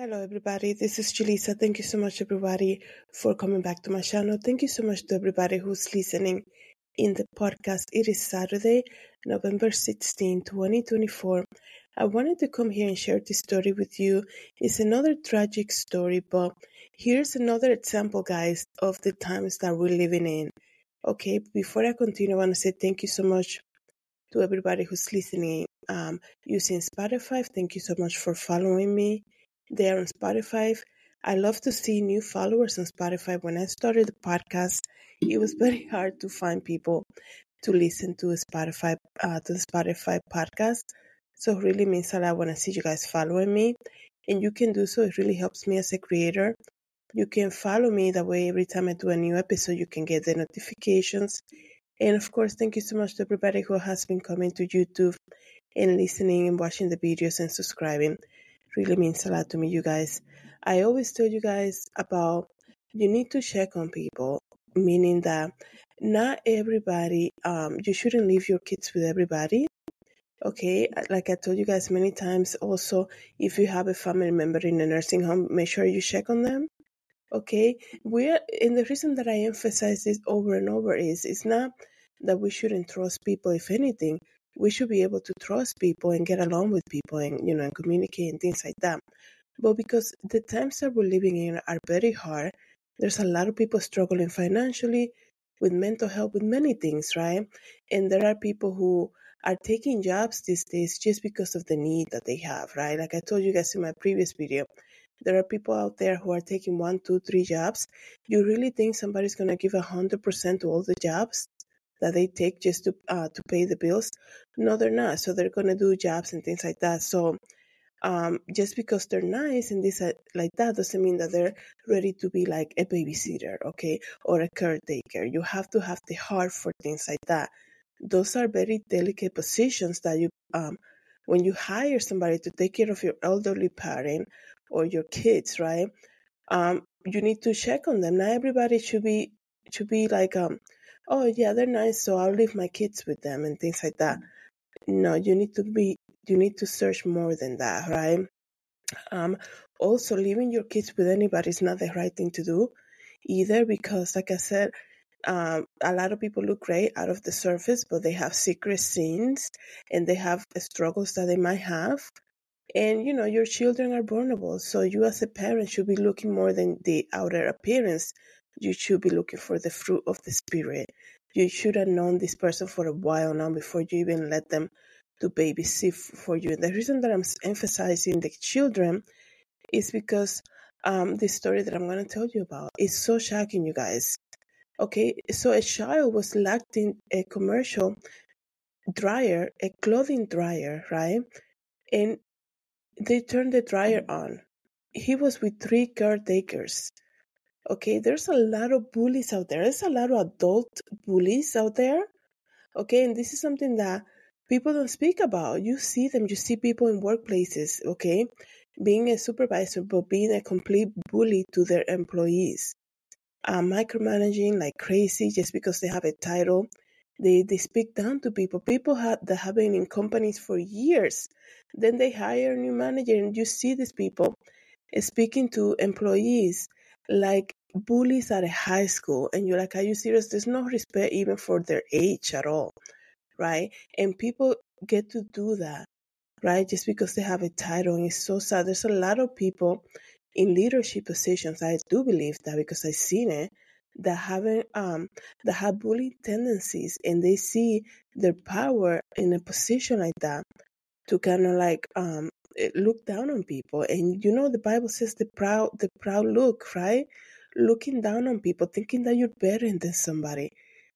Hello, everybody. This is Julissa. Thank you so much, everybody, for coming back to my channel. Thank you so much to everybody who's listening in the podcast. It is Saturday, November 16, 2024. I wanted to come here and share this story with you. It's another tragic story, but here's another example, guys, of the times that we're living in. Okay, before I continue, I want to say thank you so much to everybody who's listening using Spotify. Thank you so much for following me there on Spotify. I love to see new followers on Spotify. When I started the podcast, it was very hard to find people to listen to the Spotify podcast. So it really means a lot when I see you guys following me. And you can do so. It really helps me as a creator. You can follow me that way. Every time I do a new episode, you can get the notifications. And of course, thank you so much to everybody who has been coming to YouTube and listening and watching the videos and subscribing. It really means a lot to me, you guys. I always tell you guys about you need to check on people, meaning that not everybody, you shouldn't leave your kids with everybody. Okay, like I told you guys many times also, if you have a family member in a nursing home, make sure you check on them. Okay, and the reason that I emphasize this over and over is it's not that we shouldn't trust people. If anything, we should be able to trust people and get along with people and and communicate and things like that. But because the times that we're living in are very hard, there's a lot of people struggling financially, with mental health, with many things, right? And there are people who are taking jobs these days just because of the need that they have, right? Like I told you guys in my previous video, there are people out there who are taking 1, 2, 3 jobs. You really think somebody's going to give 100% to all the jobs that they take just to pay the bills? No, they're not. So they're going to do jobs and things like that. So just because they're nice and this like that doesn't mean that they're ready to be like a babysitter, okay, or a caretaker. You have to have the heart for things like that. Those are very delicate positions that you when you hire somebody to take care of your elderly parent or your kids, right? You need to check on them. Not everybody should be like oh yeah, they're nice, so I'll leave my kids with them and things like that. No, you need to search more than that, right? Also, leaving your kids with anybody is not the right thing to do either, because like I said, a lot of people look great out of the surface, but they have secret sins and they have struggles that they might have. And your children are vulnerable, so you as a parent should be looking more than the outer appearance. You should be looking for the fruit of the spirit. You should have known this person for a while now before you even let them to babysit for you. And the reason that I'm emphasizing the children is because the story that I'm going to tell you about is so shocking, you guys. Okay, so a child was locked in a commercial dryer, a clothing dryer, right? And they turned the dryer on. He was with 3 caretakers. Okay, there's a lot of bullies out there. There's a lot of adult bullies out there. Okay, and this is something that people don't speak about. You see them, you see people in workplaces, okay, being a supervisor, but being a complete bully to their employees. Micromanaging like crazy just because they have a title. They speak down to people. People that have been in companies for years. Then they hire a new manager, and you see these people speaking to employees like bullies at a high school. And you're like, are you serious? There's no respect even for their age at all, right? And people get to do that, right? Just because they have a title. And it's so sad. There's a lot of people in leadership positions. I do believe that because I've seen it, that have bullying tendencies, and they see their power in a position like that to kind of like look down on people. And the Bible says the proud look, right? Looking down on people, thinking that you're better than somebody.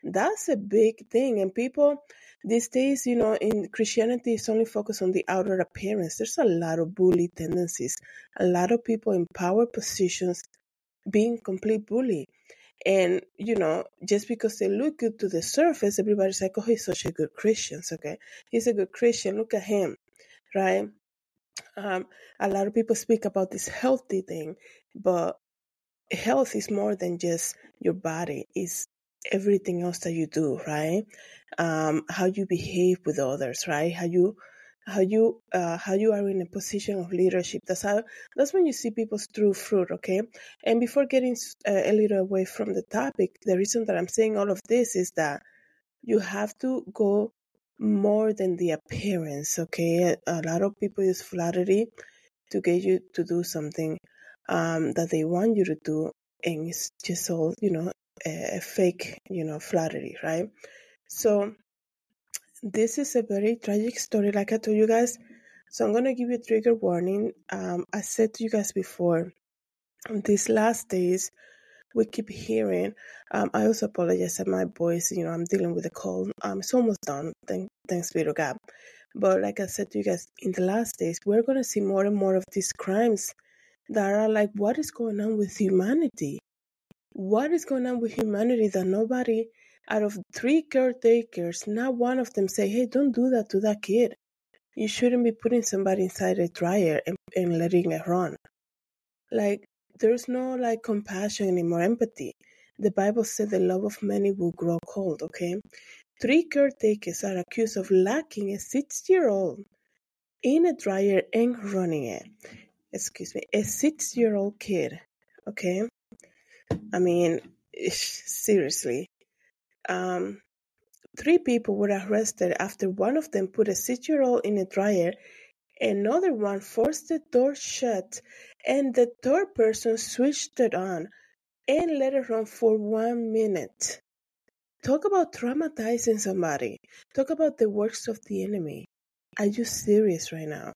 That's a big thing. And people these days, in Christianity, is only focused on the outer appearance. There's a lot of bully tendencies, a lot of people in power positions being complete bully. And, just because they look good to the surface, everybody's like, oh, he's such a good Christian. Okay, he's a good Christian. Look at him, right? A lot of people speak about this healthy thing, but health is more than just your body. It's everything else that you do, right? How you behave with others, right? how you are in a position of leadership. That's when you see people's true fruit. Okay. And before getting a little away from the topic, the reason that I'm saying all of this is that you have to go more than the appearance. Okay. A lot of people use flattery to get you to do something that they want you to do, and it's just all a fake flattery, right? So this is a very tragic story, like I told you guys. So I'm gonna give you a trigger warning. I said to you guys before, these last days we keep hearing. I also apologize that my voice. I'm dealing with a cold. It's almost done. Thanks be to God. But like I said to you guys, in the last days, we're gonna see more and more of these crimes that are like, what is going on with humanity? What is going on with humanity that nobody, out of 3 caretakers, not one of them say, hey, don't do that to that kid. You shouldn't be putting somebody inside a dryer and letting it run. Like, there's no like compassion anymore, empathy. The Bible said the love of many will grow cold, okay? 3 caretakers are accused of locking a 6-year-old in a dryer and running it. Excuse me, a 6-year-old kid, okay? I mean, seriously. 3 people were arrested after one of them put a 6-year-old in a dryer, another one forced the door shut, and the third person switched it on and let it run for 1 minute. Talk about traumatizing somebody. Talk about the works of the enemy. Are you serious right now?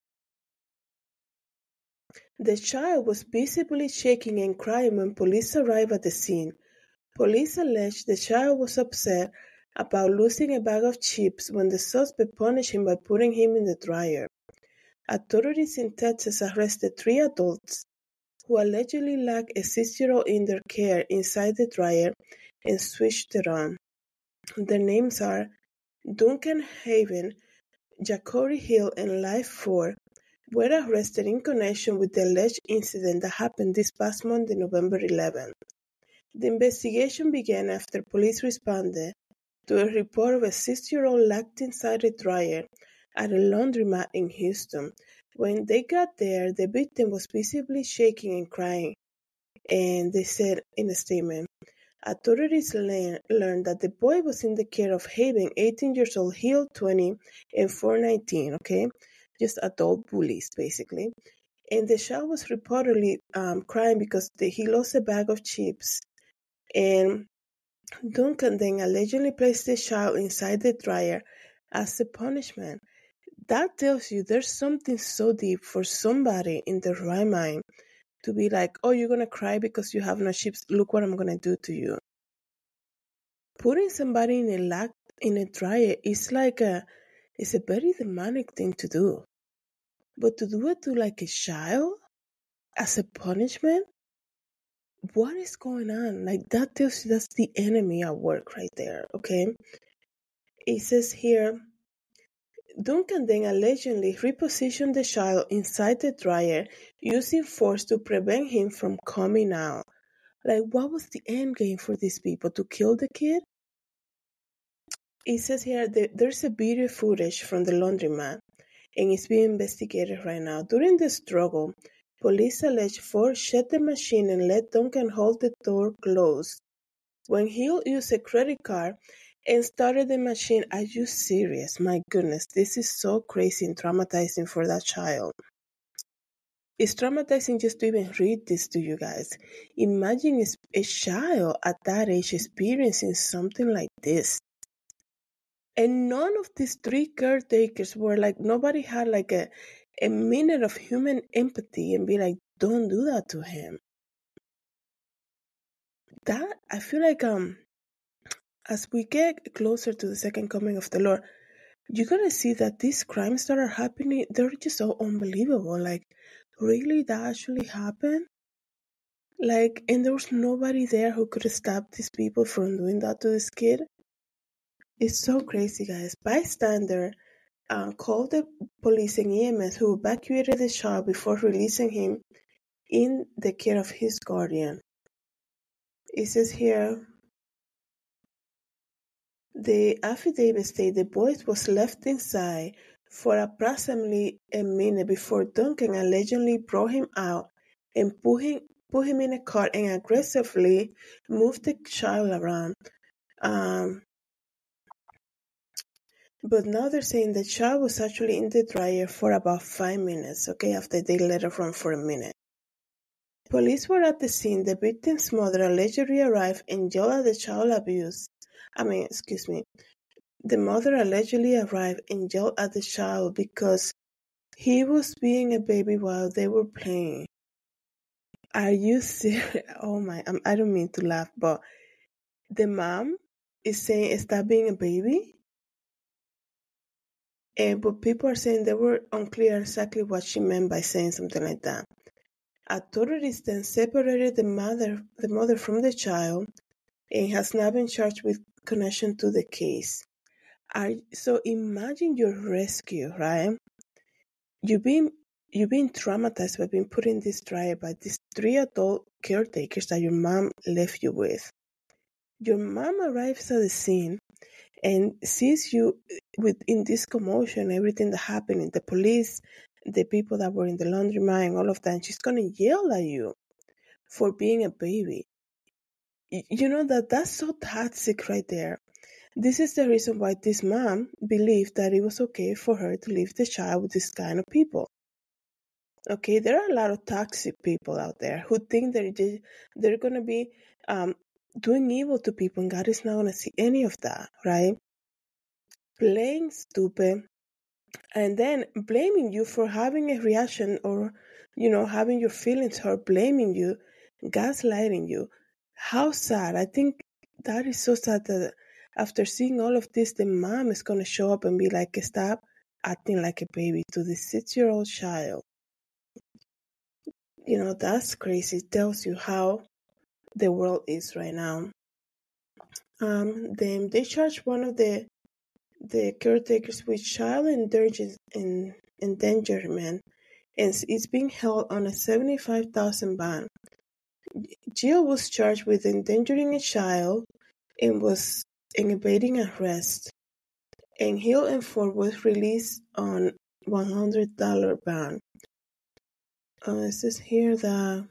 The child was visibly shaking and crying when police arrived at the scene. Police alleged the child was upset about losing a bag of chips when the suspect punished him by putting him in the dryer. Authorities in Texas arrested 3 adults who allegedly locked a 6-year-old in their care inside the dryer and switched it on. Their names are Duncan Haven, Jacory Hill, and Life Ford, were arrested in connection with the alleged incident that happened this past Monday, November 11. The investigation began after police responded to a report of a 6-year-old locked inside a dryer at a laundromat in Houston. When they got there, the victim was visibly shaking and crying, and they said in a statement, authorities learned that the boy was in the care of Haven, 18 years old, Hill, 20, and 419, okay? Just adult bullies, basically. And the child was reportedly crying because he lost a bag of chips. And Duncan then allegedly placed the child inside the dryer as a punishment. That tells you there's something so deep for somebody in their right mind to be like, oh, you're going to cry because you have no chips. Look what I'm going to do to you. Putting somebody in a dryer is it's a very demonic thing to do. But to do it to like a child as a punishment, what is going on? Like, that tells you that's the enemy at work right there, okay? It says here, Duncan then allegedly repositioned the child inside the dryer using force to prevent him from coming out. Like, what was the end game for these people? To kill the kid? It says here that there's a video footage from the laundromat, and it's being investigated right now. During the struggle, police allege Ford shut the machine and let Duncan hold the door closed. When Hill used a credit card and started the machine, are you serious? My goodness, this is so crazy and traumatizing for that child. It's traumatizing just to even read this to you guys. Imagine a child at that age experiencing something like this. And none of these 3 caretakers were like, nobody had like a minute of human empathy and be like, don't do that to him. That, I feel like, as we get closer to the second coming of the Lord, you're gonna see that these crimes that are happening, they're just so unbelievable. Like, really, that actually happened? Like, and there was nobody there who could stop these people from doing that to this kid? It's so crazy, guys. Bystander called the police and EMS, who evacuated the child before releasing him in the care of his guardian. It says here, the affidavit states the boy was left inside for approximately a minute before Duncan allegedly brought him out and put him in a car and aggressively moved the child around. But now they're saying the child was actually in the dryer for about 5 minutes, okay, after they let her run for a minute. Police were at the scene. The victim's mother allegedly arrived and yelled at the child abuse. The mother allegedly arrived and yelled at the child because he was being a baby while they were playing. Are you serious? Oh my, I don't mean to laugh, but the mom is saying, stop being a baby? But people are saying they were unclear exactly what she meant by saying something like that. Authorities then separated the mother from the child and has now been charged with connection to the case. So imagine your rescue, right? You've been traumatized by being put in this dryer by these 3 adult caretakers that your mom left you with. Your mom arrives at the scene and sees you in this commotion, everything that happened, the police, the people that were in the laundromat and all of that, and she's going to yell at you for being a baby. You know that's so toxic right there. This is the reason why this mom believed that it was okay for her to leave the child with this kind of people. Okay, there are a lot of toxic people out there who think that they're going to be doing evil to people, and God is not going to see any of that, right? Playing stupid, and then blaming you for having a reaction or, having your feelings hurt, blaming you, gaslighting you. How sad. I think that is so sad that after seeing all of this, the mom is going to show up and be like, stop acting like a baby to this 6-year-old child. That's crazy. It tells you how the world is right now. Then they charged one of the caretakers with child endangerment, and is being held on a $75,000 bond. Jill was charged with endangering a child and evading arrest, and Hill and Ford was released on $100 bond. It says here that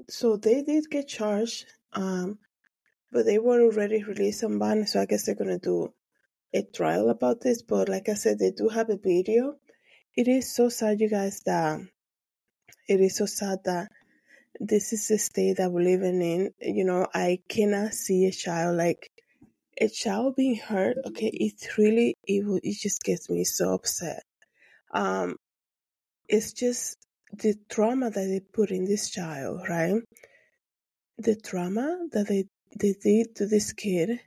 so they did get charged, but they were already released on bond, so I guess they're gonna do a trial about this. But like I said, they do have a video. It is so sad, you guys, that this is the state that we're living in. I cannot see a child being hurt. Okay, it's really evil. It just gets me so upset. It's just the trauma that they put in this child, right? The trauma that they did to this kid,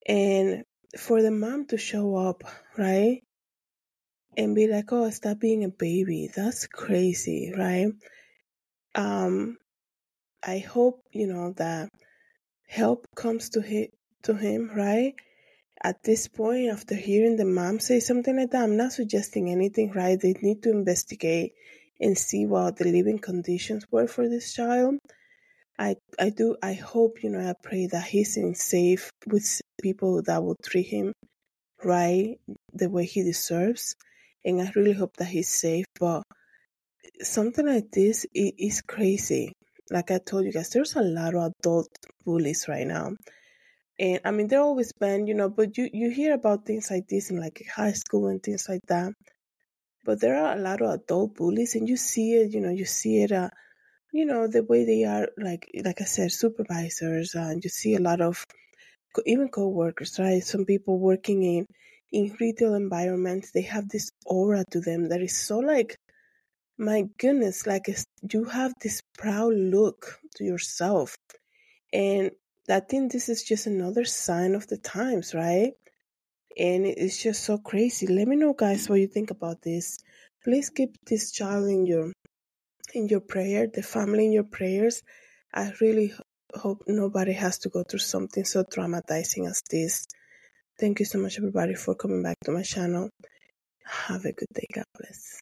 and for the mom to show up, right, and be like, oh, stop being a baby. That's crazy, right? I hope, that help comes to him, right? At this point, after hearing the mom say something like that, I'm not suggesting anything, right? They need to investigate and see what the living conditions were for this child. I hope, I pray that he's in safe with people that will treat him right the way he deserves. And I really hope that he's safe. But something like this is crazy. Like I told you guys, there's a lot of adult bullies right now. And I mean, they're always banned, but you hear about things like this in like high school and things like that. But there are a lot of adult bullies, and you see it, the way they are, like I said, supervisors, and you see a lot of even co-workers, right? Some people working in retail environments, they have this aura to them that is so like, my goodness, like you have this proud look to yourself. And I think this is just another sign of the times, right? And it's just so crazy. Let me know, guys, what you think about this. Please keep this child in your prayer, the family in your prayers. I really hope nobody has to go through something so traumatizing as this. Thank you so much, everybody, for coming back to my channel. Have a good day. God bless.